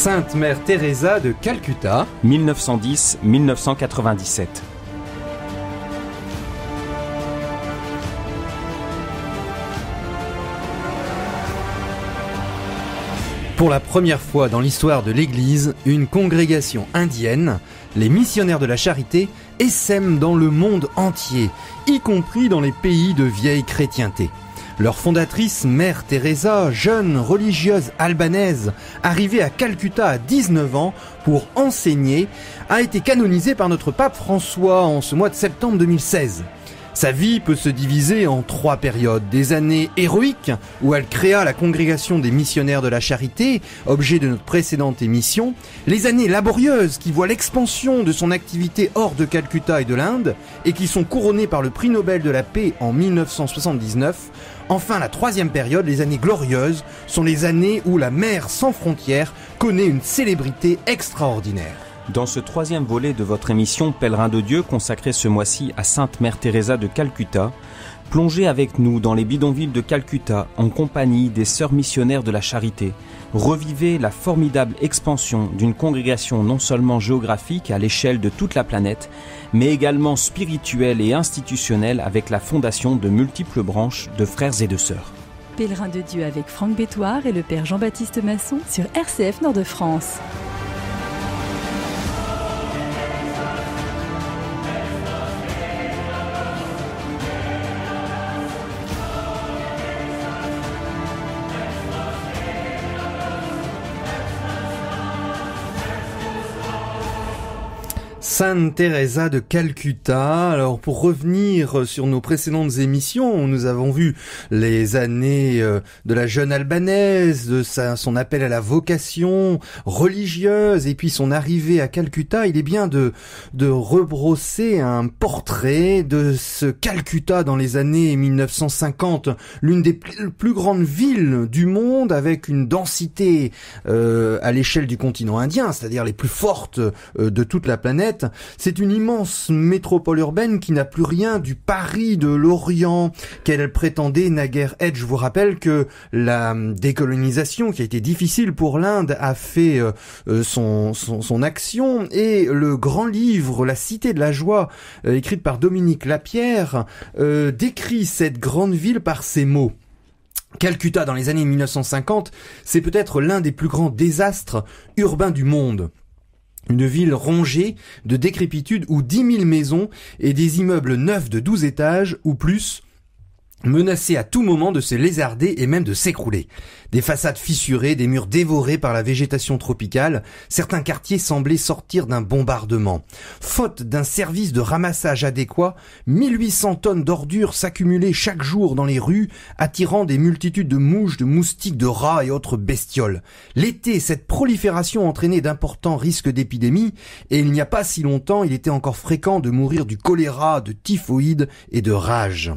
Sainte Mère Teresa de Calcutta, 1910-1997. Pour la première fois dans l'histoire de l'Église, une congrégation indienne, les missionnaires de la charité, essaiment dans le monde entier, y compris dans les pays de vieille chrétienté. Leur fondatrice, Mère Teresa, jeune religieuse albanaise, arrivée à Calcutta à 19 ans pour enseigner, a été canonisée par notre pape François en ce mois de septembre 2016. Sa vie peut se diviser en 3 périodes. Des années héroïques, où elle créa la congrégation des missionnaires de la charité, objet de notre précédente émission. Les années laborieuses, qui voient l'expansion de son activité hors de Calcutta et de l'Inde, et qui sont couronnées par le prix Nobel de la paix en 1979. Enfin, la 3e période, les années glorieuses, sont les années où la Mère sans frontières connaît une célébrité extraordinaire. Dans ce 3e volet de votre émission Pèlerin de Dieu, consacré ce mois-ci à Sainte Mère Teresa de Calcutta, plongez avec nous dans les bidonvilles de Calcutta en compagnie des sœurs missionnaires de la charité. Revivez la formidable expansion d'une congrégation non seulement géographique à l'échelle de toute la planète, mais également spirituelle et institutionnelle avec la fondation de multiples branches de frères et de sœurs. Pèlerin de Dieu avec Franck Bétoir et le Père Jean-Baptiste Masson sur RCF Nord-de-France. Sainte Teresa de Calcutta. Alors pour revenir sur nos précédentes émissions, nous avons vu les années de la jeune albanaise, de son appel à la vocation religieuse et puis son arrivée à Calcutta. Il est bien de rebrosser un portrait de ce Calcutta dans les années 1950, l'une des plus grandes villes du monde avec une densité à l'échelle du continent indien, c'est-à-dire les plus fortes de toute la planète. C'est une immense métropole urbaine qui n'a plus rien du Paris de l'Orient qu'elle prétendait naguère être. Je vous rappelle que la décolonisation, qui a été difficile pour l'Inde, a fait son action, et le grand livre La Cité de la Joie, écrit par Dominique Lapierre, décrit cette grande ville par ces mots. Calcutta dans les années 1950, c'est peut-être l'un des plus grands désastres urbains du monde. Une ville rongée de décrépitude où 10 000 maisons et des immeubles neufs de 12 étages ou plus menacés à tout moment de se lézarder et même de s'écrouler. Des façades fissurées, des murs dévorés par la végétation tropicale, certains quartiers semblaient sortir d'un bombardement. Faute d'un service de ramassage adéquat, 1800 tonnes d'ordures s'accumulaient chaque jour dans les rues, attirant des multitudes de mouches, de moustiques, de rats et autres bestioles. L'été, cette prolifération entraînait d'importants risques d'épidémie, et il n'y a pas si longtemps, il était encore fréquent de mourir du choléra, de typhoïde et de rage.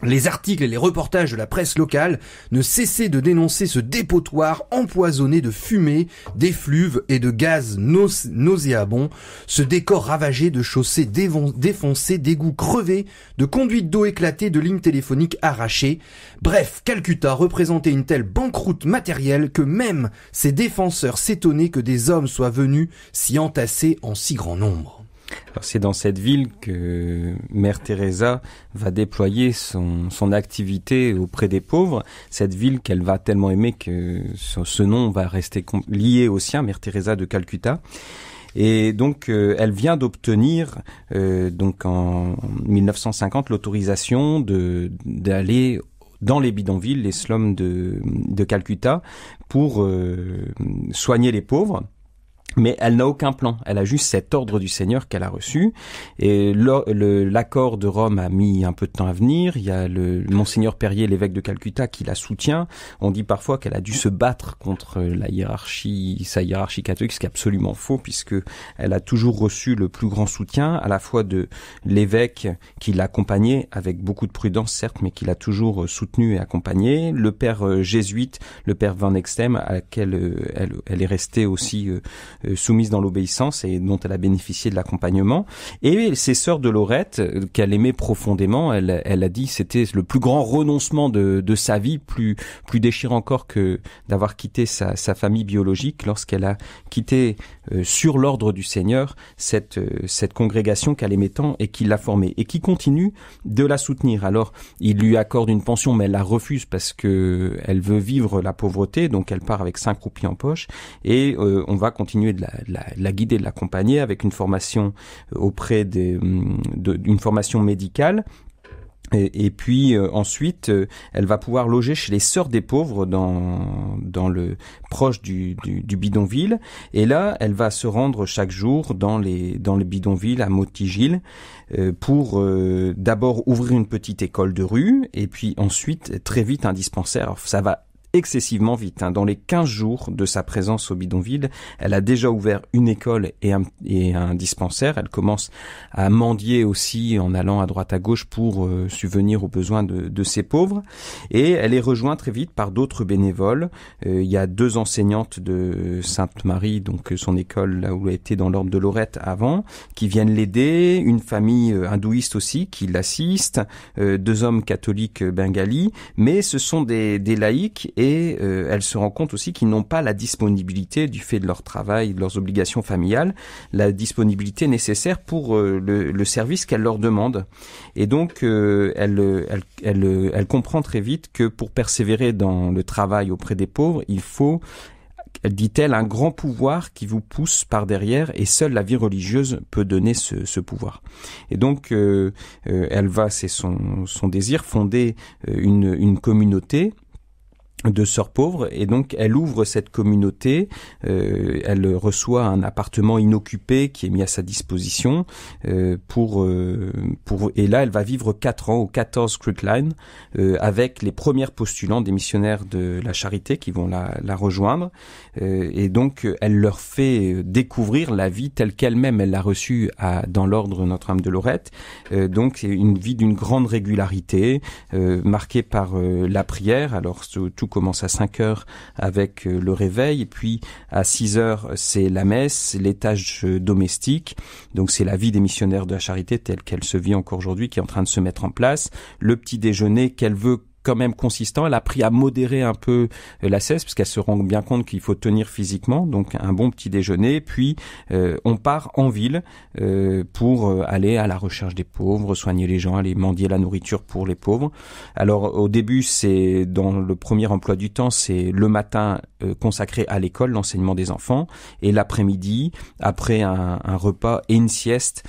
Les articles et les reportages de la presse locale ne cessaient de dénoncer ce dépotoir empoisonné de fumée, d'effluves et de gaz nauséabonds, ce décor ravagé de chaussées défoncées, d'égouts crevés, de conduites d'eau éclatées, de lignes téléphoniques arrachées. Bref, Calcutta représentait une telle banqueroute matérielle que même ses défenseurs s'étonnaient que des hommes soient venus s'y entasser en si grand nombre. Alors c'est dans cette ville que Mère Teresa va déployer son activité auprès des pauvres. Cette ville qu'elle va tellement aimer que ce nom va rester lié au sien, Mère Teresa de Calcutta. Et donc elle vient d'obtenir donc en 1950 l'autorisation d'aller dans les bidonvilles, les slums de Calcutta, pour soigner les pauvres. Mais elle n'a aucun plan. Elle a juste cet ordre du Seigneur qu'elle a reçu. Et l'accord de Rome a mis un peu de temps à venir. Il y a Monseigneur Perrier, l'évêque de Calcutta, qui la soutient. On dit parfois qu'elle a dû se battre contre sa hiérarchie catholique, ce qui est absolument faux, puisque elle a toujours reçu le plus grand soutien, à la fois de l'évêque qui l'accompagnait, avec beaucoup de prudence certes, mais qui l'a toujours soutenu et accompagné. Le père jésuite, le père Van Extem, à laquelle elle est restée aussi soumise dans l'obéissance et dont elle a bénéficié de l'accompagnement. Et ses sœurs de Lorette, qu'elle aimait profondément, elle a dit c'était le plus grand renoncement de sa vie, plus déchirant encore que d'avoir quitté sa famille biologique lorsqu'elle a quitté sur l'ordre du Seigneur cette congrégation qu'elle aimait tant et qui l'a formée et qui continue de la soutenir. Alors il lui accorde une pension mais elle la refuse parce que elle veut vivre la pauvreté, donc elle part avec 5 roupies en poche et on va continuer de la guider, de l'accompagner avec une formation auprès d'une formation médicale. Et puis ensuite, elle va pouvoir loger chez les Sœurs des Pauvres dans le proche du bidonville. Et là, elle va se rendre chaque jour dans les bidonvilles à Motigil pour d'abord ouvrir une petite école de rue et puis ensuite très vite un dispensaire. Alors, ça va excessivement vite. Dans les 15 jours de sa présence au bidonville, elle a déjà ouvert une école et un dispensaire. Elle commence à mendier aussi en allant à droite à gauche pour subvenir aux besoins de ces pauvres. Et elle est rejointe très vite par d'autres bénévoles. Il y a 2 enseignantes de Sainte-Marie, donc son école là où elle était dans l'ordre de Lorette avant, qui viennent l'aider. Une famille hindouiste aussi qui l'assiste. 2 hommes catholiques bengalis. Mais ce sont des laïcs et elle se rend compte aussi qu'ils n'ont pas la disponibilité du fait de leur travail, de leurs obligations familiales, la disponibilité nécessaire pour le service qu'elle leur demande. Et donc elle comprend très vite que pour persévérer dans le travail auprès des pauvres, il faut, dit-elle, un grand pouvoir qui vous pousse par derrière et seule la vie religieuse peut donner ce pouvoir. Et donc elle va, c'est son désir, fonder une communauté de sœurs pauvres et donc elle ouvre cette communauté, elle reçoit un appartement inoccupé qui est mis à sa disposition et là elle va vivre 4 ans au 14 Crookline avec les premières postulants des missionnaires de la charité qui vont la rejoindre et donc elle leur fait découvrir la vie telle qu'elle-même elle l'a reçue dans l'ordre Notre-Dame de Lorette, donc une vie d'une grande régularité marquée par la prière. Alors tout commence à 5 heures avec le réveil et puis à 6 heures c'est la messe, les tâches domestiques, donc c'est la vie des missionnaires de la charité telle qu'elle se vit encore aujourd'hui qui est en train de se mettre en place, le petit déjeuner qu'elle veut quand même consistant. Elle a appris à modérer un peu la cesse parce qu'elle se rend bien compte qu'il faut tenir physiquement, donc un bon petit déjeuner. Puis on part en ville pour aller à la recherche des pauvres, soigner les gens, aller mendier la nourriture pour les pauvres. Alors au début, c'est dans le premier emploi du temps, c'est le matin consacré à l'école, l'enseignement des enfants, et l'après-midi, après un repas et une sieste,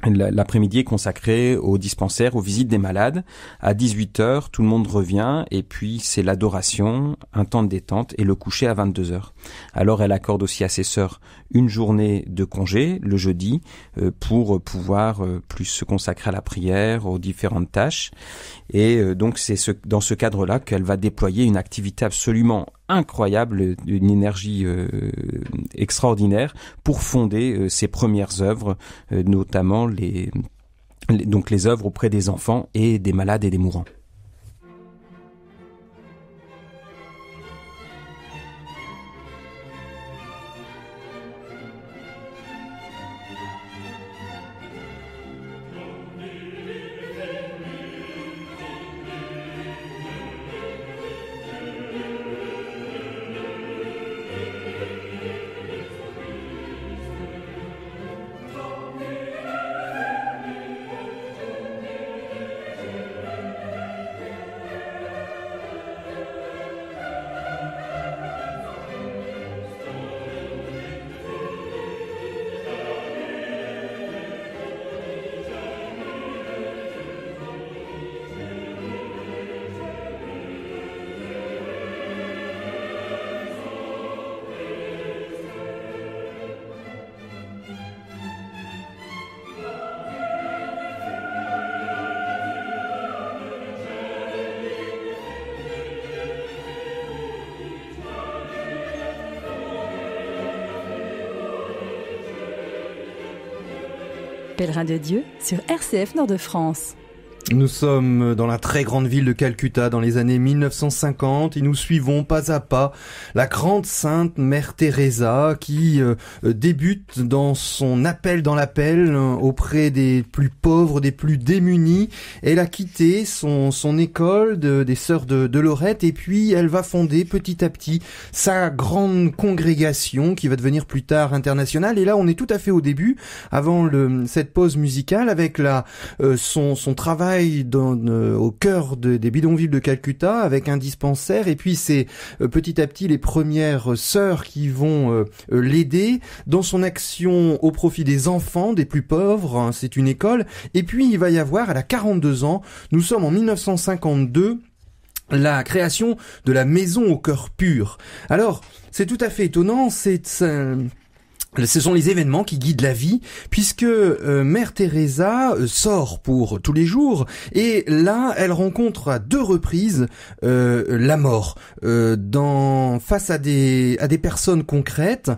l'après-midi est consacré au dispensaire, aux visites des malades. À 18h, tout le monde revient et puis c'est l'adoration, un temps de détente et le coucher à 22h. Alors elle accorde aussi à ses sœurs une journée de congé le jeudi pour pouvoir plus se consacrer à la prière, aux différentes tâches. Et donc c'est dans ce cadre-là qu'elle va déployer une activité absolument incroyable, une énergie extraordinaire pour fonder ses premières œuvres, notamment donc les œuvres auprès des enfants et des malades et des mourants. Pèlerin de Dieu sur RCF Nord de France. Nous sommes dans la très grande ville de Calcutta dans les années 1950 et nous suivons pas à pas la grande sainte Mère Teresa qui débute dans son appel dans l'appel auprès des plus pauvres, des plus démunis. Elle a quitté son école des sœurs de Lorette et puis elle va fonder petit à petit sa grande congrégation qui va devenir plus tard internationale. Et là on est tout à fait au début, avant cette pause musicale avec son travail au cœur des bidonvilles de Calcutta avec un dispensaire et puis c'est petit à petit les premières sœurs qui vont l'aider dans son action au profit des enfants, des plus pauvres, hein, c'est une école. Et puis il va y avoir, elle a 42 ans, nous sommes en 1952, la création de la maison au cœur pur. Alors, c'est tout à fait étonnant, ce sont les événements qui guident la vie, puisque Mère Teresa sort pour tous les jours, et là, elle rencontre à 2 reprises la mort, face à des personnes concrètes,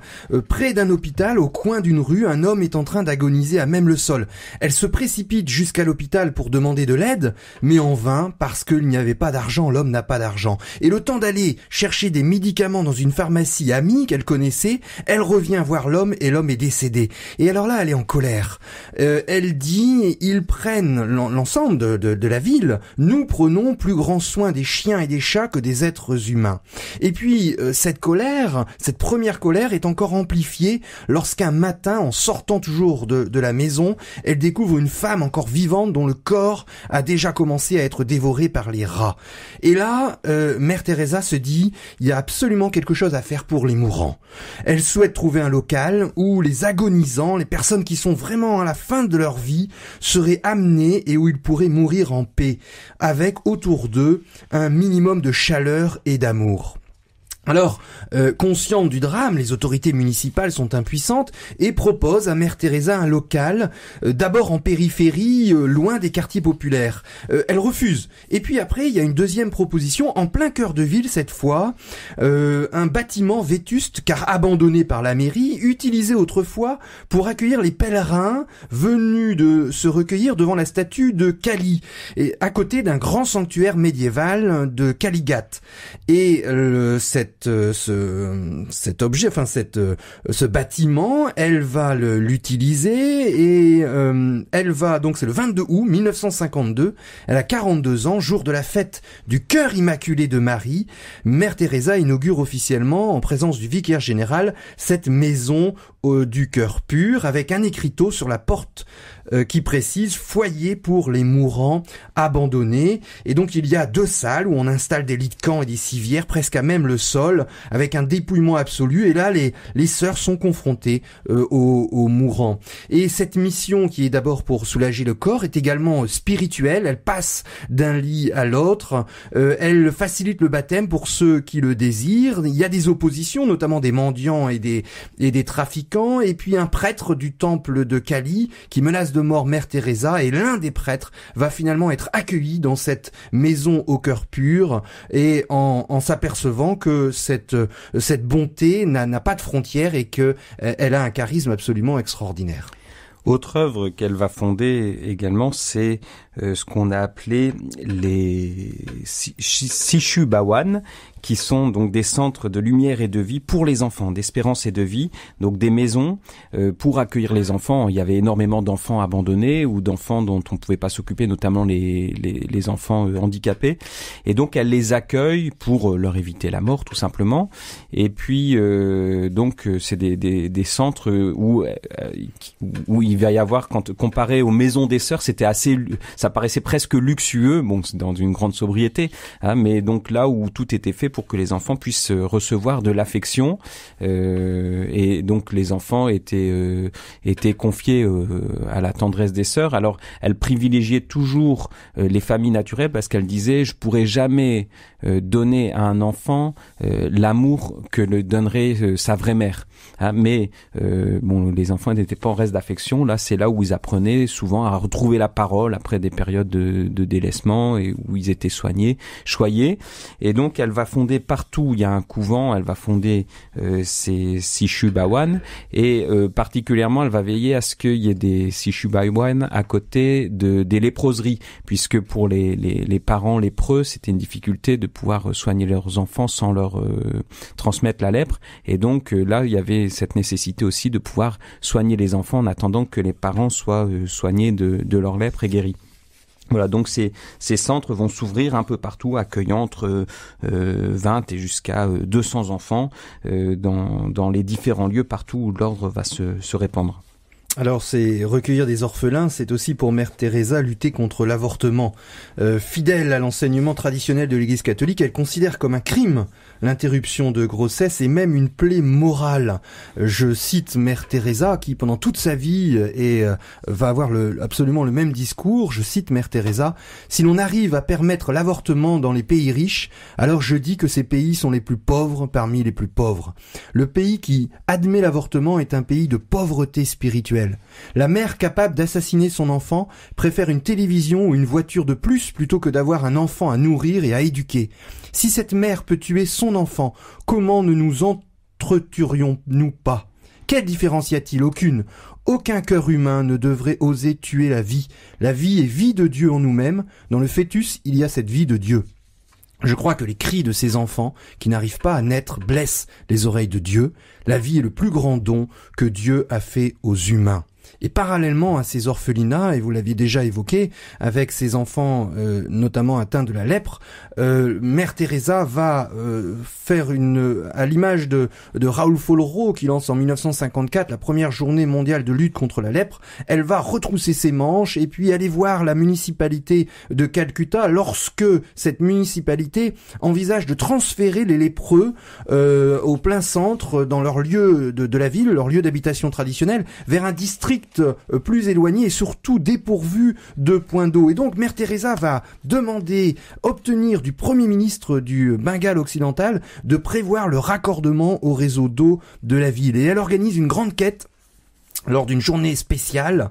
près d'un hôpital, au coin d'une rue, un homme est en train d'agoniser à même le sol. Elle se précipite jusqu'à l'hôpital pour demander de l'aide, mais en vain, parce qu'il n'y avait pas d'argent, l'homme n'a pas d'argent. Et le temps d'aller chercher des médicaments dans une pharmacie amie qu'elle connaissait, elle revient voir l'homme et l'homme est décédé. Et alors là, elle est en colère. Elle dit, ils prennent l'ensemble de la ville. Nous prenons plus grand soin des chiens et des chats que des êtres humains. Et puis, cette première colère est encore amplifiée lorsqu'un matin, en sortant toujours de la maison, elle découvre une femme encore vivante dont le corps a déjà commencé à être dévoré par les rats. Et là, Mère Teresa se dit, il y a absolument quelque chose à faire pour les mourants. Elle souhaite trouver un local où les agonisants, les personnes qui sont vraiment à la fin de leur vie, seraient amenés et où ils pourraient mourir en paix, avec autour d'eux un minimum de chaleur et d'amour. Alors, conscientes du drame, les autorités municipales sont impuissantes et proposent à Mère Teresa un local, d'abord en périphérie, loin des quartiers populaires. Elle refuse. Et puis après, il y a une deuxième proposition, en plein cœur de ville cette fois, un bâtiment vétuste car abandonné par la mairie, utilisé autrefois pour accueillir les pèlerins venus de se recueillir devant la statue de Kali, et à côté d'un grand sanctuaire médiéval de Kaligat. Et ce bâtiment, elle va l'utiliser et elle va, donc c'est le 22 août 1952, elle a 42 ans, jour de la fête du Cœur Immaculé de Marie. Mère Teresa inaugure officiellement, en présence du vicaire général, cette maison du Cœur Pur, avec un écriteau sur la porte qui précise « Foyer pour les mourants abandonnés ». Et donc il y a 2 salles où on installe des lits de camp et des civières presque à même le sol, avec un dépouillement absolu. Et là, les sœurs sont confrontées aux mourants. Et cette mission, qui est d'abord pour soulager le corps, est également spirituelle. Elle passe d'un lit à l'autre. Elle facilite le baptême pour ceux qui le désirent. Il y a des oppositions, notamment des mendiants et des trafiquants. Et puis un prêtre du temple de Kali qui menace de mort Mère Teresa, et l'un des prêtres va finalement être accueilli dans cette maison au cœur pur, et en s'apercevant que cette bonté n'a pas de frontières et que elle a un charisme absolument extraordinaire. Autre œuvre qu'elle va fonder également, c'est ce qu'on a appelé les Sishu Bhawan, qui sont donc des centres de lumière et de vie pour les enfants, d'espérance et de vie, donc des maisons pour accueillir les enfants. Il y avait énormément d'enfants abandonnés ou d'enfants dont on ne pouvait pas s'occuper, notamment les enfants handicapés. Et donc elle les accueille pour leur éviter la mort, tout simplement. Et puis donc c'est des centres où il va y avoir, quand comparé aux maisons des sœurs, ça paraissait presque luxueux, bon, c'est dans une grande sobriété, hein, mais donc là où tout était fait pour que les enfants puissent recevoir de l'affection, et donc les enfants étaient confiés à la tendresse des sœurs. Alors elle privilégiait toujours les familles naturelles, parce qu'elle disait: je pourrais jamais donner à un enfant l'amour que le donnerait sa vraie mère. Hein, mais bon, les enfants n'étaient pas en reste d'affection. Là, c'est là où ils apprenaient souvent à retrouver la parole après des périodes de délaissement, et où ils étaient choyés. Et donc, elle va fonder fonder partout où il y a un couvent, elle va fonder ces Sishu Bawan, et particulièrement elle va veiller à ce qu'il y ait des Sishu Bawan à côté des léproseries, puisque pour les parents lépreux, c'était une difficulté de pouvoir soigner leurs enfants sans leur transmettre la lèpre, et donc là il y avait cette nécessité aussi de pouvoir soigner les enfants en attendant que les parents soient soignés de leur lèpre et guéris. Voilà, donc ces centres vont s'ouvrir un peu partout, accueillant entre 20 et jusqu'à 200 enfants dans les différents lieux partout où l'ordre va se répandre. Alors, c'est recueillir des orphelins, c'est aussi pour Mère Teresa lutter contre l'avortement. Fidèle à l'enseignement traditionnel de l'Église catholique, elle considère comme un crime l'interruption de grossesse et même une plaie morale. Je cite Mère Teresa qui, pendant toute sa vie, va avoir absolument le même discours. Je cite Mère Teresa: si l'on arrive à permettre l'avortement dans les pays riches, alors je dis que ces pays sont les plus pauvres parmi les plus pauvres. Le pays qui admet l'avortement est un pays de pauvreté spirituelle. La mère capable d'assassiner son enfant préfère une télévision ou une voiture de plus plutôt que d'avoir un enfant à nourrir et à éduquer. Si cette mère peut tuer son enfant, comment ne nous entretuerions-nous pas? Quelle différence y a-t-il? Aucune. Aucun cœur humain ne devrait oser tuer la vie. La vie est vie de Dieu en nous-mêmes. Dans le fœtus, il y a cette vie de Dieu. Je crois que les cris de ces enfants qui n'arrivent pas à naître blessent les oreilles de Dieu. La vie est le plus grand don que Dieu a fait aux humains. Et parallèlement à ces orphelinats, et vous l'aviez déjà évoqué, avec ces enfants notamment atteints de la lèpre, Mère Teresa va faire à l'image de Raoul Follereau qui lance en 1954 la première journée mondiale de lutte contre la lèpre, elle va retrousser ses manches et puis aller voir la municipalité de Calcutta lorsque cette municipalité envisage de transférer les lépreux au plein centre, dans leur lieu de la ville, leur lieu d'habitation traditionnel, vers un district plus éloigné et surtout dépourvu de points d'eau. Et donc Mère Teresa va obtenir du Premier ministre du Bengale occidental de prévoir le raccordement au réseau d'eau de la ville. Et elle organise une grande quête lors d'une journée spéciale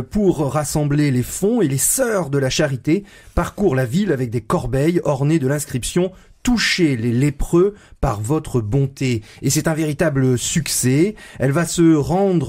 pour rassembler les fonds, et les sœurs de la charité parcourent la ville avec des corbeilles ornées de l'inscription « Touchez les lépreux par votre bonté ». Et c'est un véritable succès. Elle va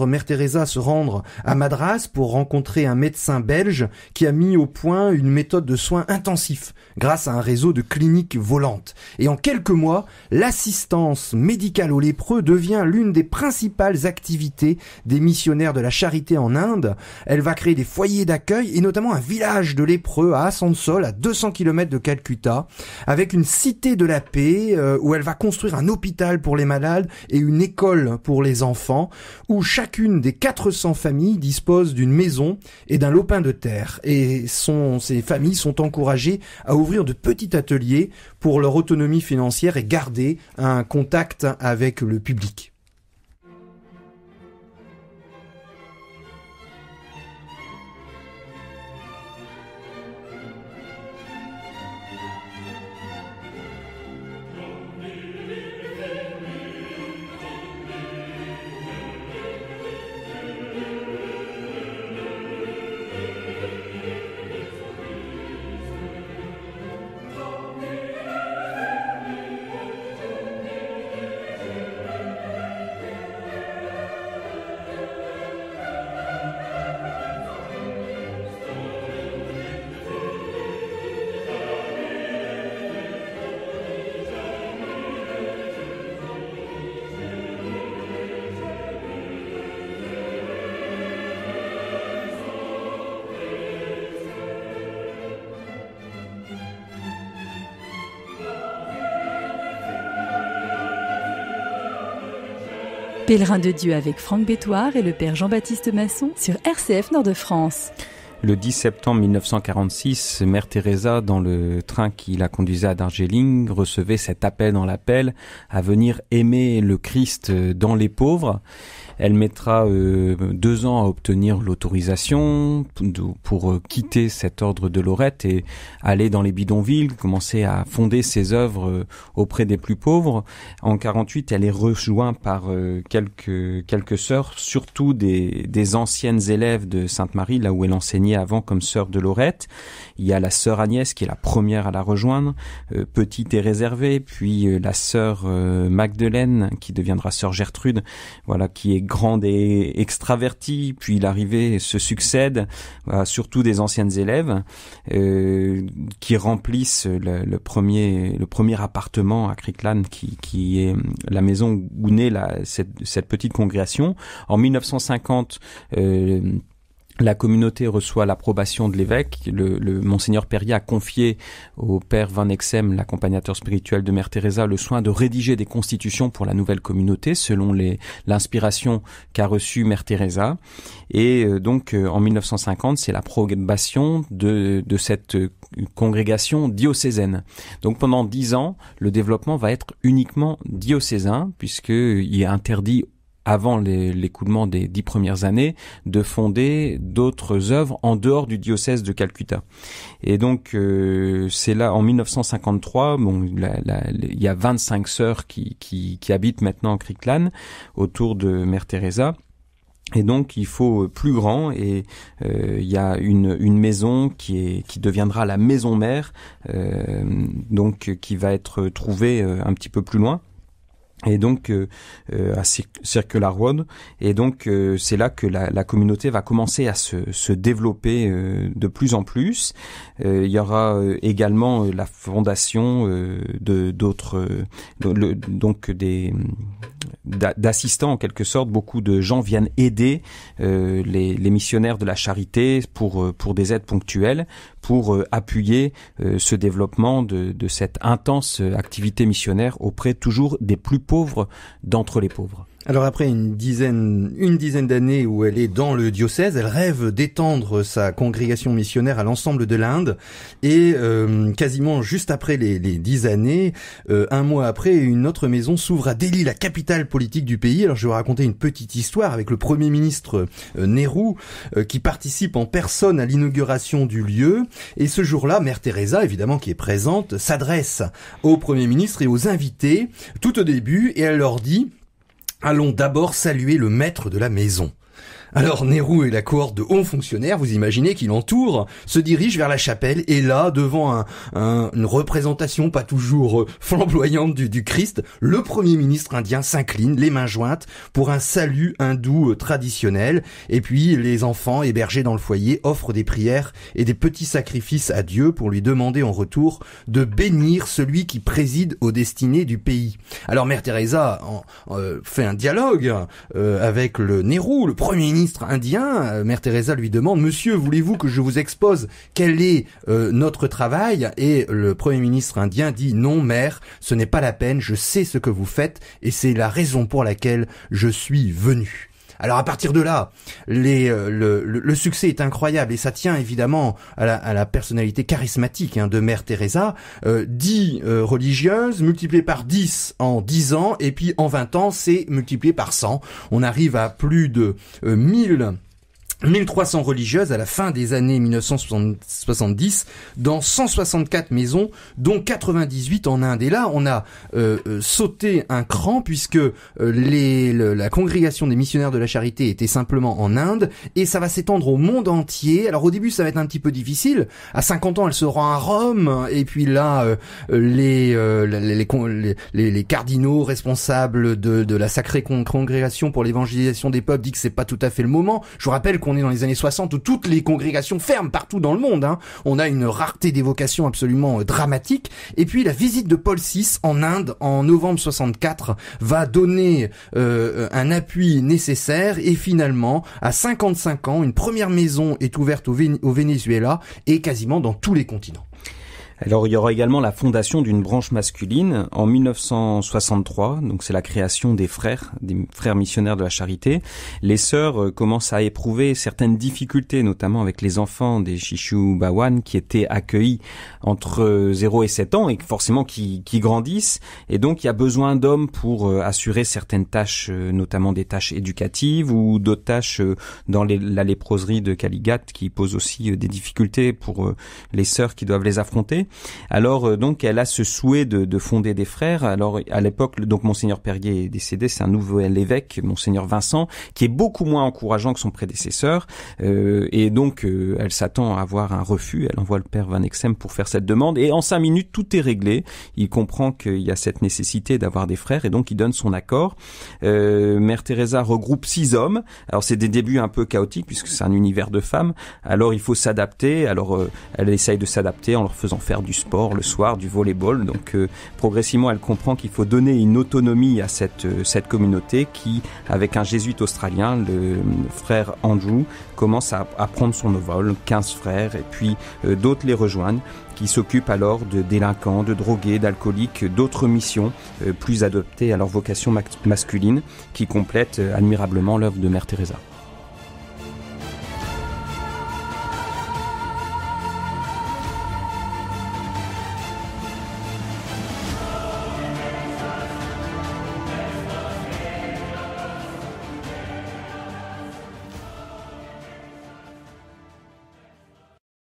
Mère Teresa se rendre à Madras pour rencontrer un médecin belge qui a mis au point une méthode de soins intensifs grâce à un réseau de cliniques volantes. Et en quelques mois, l'assistance médicale aux lépreux devient l'une des principales activités des missionnaires de la charité en Inde. Elle va créer des foyers d'accueil et notamment un village de lépreux à Asansol, à 200 km de Calcutta, avec une cité de la paix où elle va construire un hôpital pour les malades et une école pour les enfants, où chacune des 400 familles dispose d'une maison et d'un lopin de terre. Et ces familles sont encouragées à ouvrir de petits ateliers pour leur autonomie financière et garder un contact avec le public. Pèlerin de Dieu avec Franck Bétoir et le Père Jean-Baptiste Masson sur RCF Nord-de-France. Le 10 septembre 1946, Mère Teresa, dans le train qui la conduisait à Darjeeling, recevait cet appel dans l'appel à venir aimer le Christ dans les pauvres. Elle mettra 2 ans à obtenir l'autorisation pour quitter cet ordre de Lorette et aller dans les bidonvilles, commencer à fonder ses œuvres auprès des plus pauvres. En 48, elle est rejointe par quelques sœurs, surtout des anciennes élèves de Sainte-Marie, là où elle enseignait avant comme sœur de Lorette. Il y a la sœur Agnès qui est la première à la rejoindre, petite et réservée, puis la sœur Magdeleine qui deviendra sœur Gertrude, voilà, qui est grande et extravertie, puis l'arrivée se succède, voilà, surtout des anciennes élèves qui remplissent le premier appartement à Crickland qui est la maison où naît cette petite congrégation. En 1950, la communauté reçoit l'approbation de l'évêque. Le Monseigneur Perrier a confié au père Van Exem, l'accompagnateur spirituel de Mère Teresa, le soin de rédiger des constitutions pour la nouvelle communauté selon l'inspiration qu'a reçue Mère Teresa. Et donc en 1950, c'est l'approbation de cette congrégation diocésaine. Donc pendant 10 ans, le développement va être uniquement diocésain puisqu'il est interdit avant l'écoulement des 10 premières années, de fonder d'autres œuvres en dehors du diocèse de Calcutta. Et donc, c'est là, en 1953, il y a 25 sœurs qui habitent maintenant en Crickland, autour de Mère Teresa. Et donc, il faut plus grand, et il y a une maison qui deviendra la maison mère, donc qui va être trouvée un petit peu plus loin. Et donc à Circular Road, et donc c'est là que la communauté va commencer à se développer de plus en plus. Il y aura également la fondation d'assistants en quelque sorte. Beaucoup de gens viennent aider les missionnaires de la charité pour des aides ponctuelles, pour appuyer ce développement de cette intense activité missionnaire auprès toujours des plus pauvres d'entre les pauvres. Alors après une dizaine d'années où elle est dans le diocèse, elle rêve d'étendre sa congrégation missionnaire à l'ensemble de l'Inde, et quasiment juste après les 10 années, un mois après, une autre maison s'ouvre à Delhi, la capitale politique du pays. Alors je vais vous raconter une petite histoire avec le Premier ministre Nehru qui participe en personne à l'inauguration du lieu, et ce jour-là, Mère Teresa, évidemment qui est présente, s'adresse au Premier ministre et aux invités tout au début, et elle leur dit: allons d'abord saluer le maître de la maison. Alors Nehru et la cohorte de hauts fonctionnaires, vous imaginez, qui l'entourent, se dirigent vers la chapelle, et là, devant une représentation pas toujours flamboyante du Christ, le Premier ministre indien s'incline, les mains jointes, pour un salut hindou traditionnel, et puis les enfants hébergés dans le foyer offrent des prières et des petits sacrifices à Dieu pour lui demander en retour de bénir celui qui préside aux destinées du pays. Alors Mère Teresa fait un dialogue avec le Nehru, le Premier ministre indien. Mère Teresa lui demande: monsieur, voulez-vous que je vous expose quel est notre travail? Et le Premier ministre indien dit: non mère, ce n'est pas la peine, je sais ce que vous faites et c'est la raison pour laquelle je suis venu. Alors à partir de là, le succès est incroyable, et ça tient évidemment à la personnalité charismatique de Mère Teresa. 10 religieuses multipliées par 10 en 10 ans, et puis en 20 ans c'est multiplié par 100. On arrive à plus de 1300 religieuses à la fin des années 1970 dans 164 maisons, dont 98 en Inde. Et là, on a sauté un cran, puisque la congrégation des missionnaires de la charité était simplement en Inde, et ça va s'étendre au monde entier. Alors au début, ça va être un petit peu difficile. À 50 ans, elle se rend à Rome, et puis là, les cardinaux responsables de la sacrée congrégation pour l'évangélisation des peuples disent que c'est pas tout à fait le moment. Je vous rappelle qu'on est dans les années 60 où toutes les congrégations ferment partout dans le monde. On a une rareté des vocations absolument dramatique. Et puis la visite de Paul VI en Inde en novembre 64 va donner un appui nécessaire, et finalement à 55 ans, une première maison est ouverte au Venezuela et quasiment dans tous les continents. Alors il y aura également la fondation d'une branche masculine en 1963, donc c'est la création des frères missionnaires de la charité. Les sœurs commencent à éprouver certaines difficultés, notamment avec les enfants des Shishu Bawan qui étaient accueillis entre 0 et 7 ans et forcément qui grandissent, et donc il y a besoin d'hommes pour assurer certaines tâches, notamment des tâches éducatives ou d'autres tâches dans la léproserie de Kaligat qui pose aussi des difficultés pour les sœurs qui doivent les affronter. communauté. Alors donc elle a ce souhait de fonder des frères. Alors à l'époque, donc Monseigneur Perrier est décédé, c'est un nouvel évêque, Monseigneur Vincent, qui est beaucoup moins encourageant que son prédécesseur. Et donc elle s'attend à avoir un refus. Elle envoie le père Van Exem pour faire cette demande. Et en 5 minutes, tout est réglé. Il comprend qu'il y a cette nécessité d'avoir des frères et donc il donne son accord. Mère Teresa regroupe 6 hommes. Alors c'est des débuts un peu chaotiques puisque c'est un univers de femmes. Alors il faut s'adapter. Alors elle essaye de s'adapter en leur faisant faire du sport le soir, du volleyball. Donc progressivement elle comprend qu'il faut donner une autonomie à cette communauté qui, avec un jésuite australien, le frère Andrew, commence à prendre son envol. 15 frères et puis d'autres les rejoignent, qui s'occupent alors de délinquants, de drogués, d'alcooliques, d'autres missions plus adaptées à leur vocation masculine, qui complètent admirablement l'œuvre de Mère Teresa.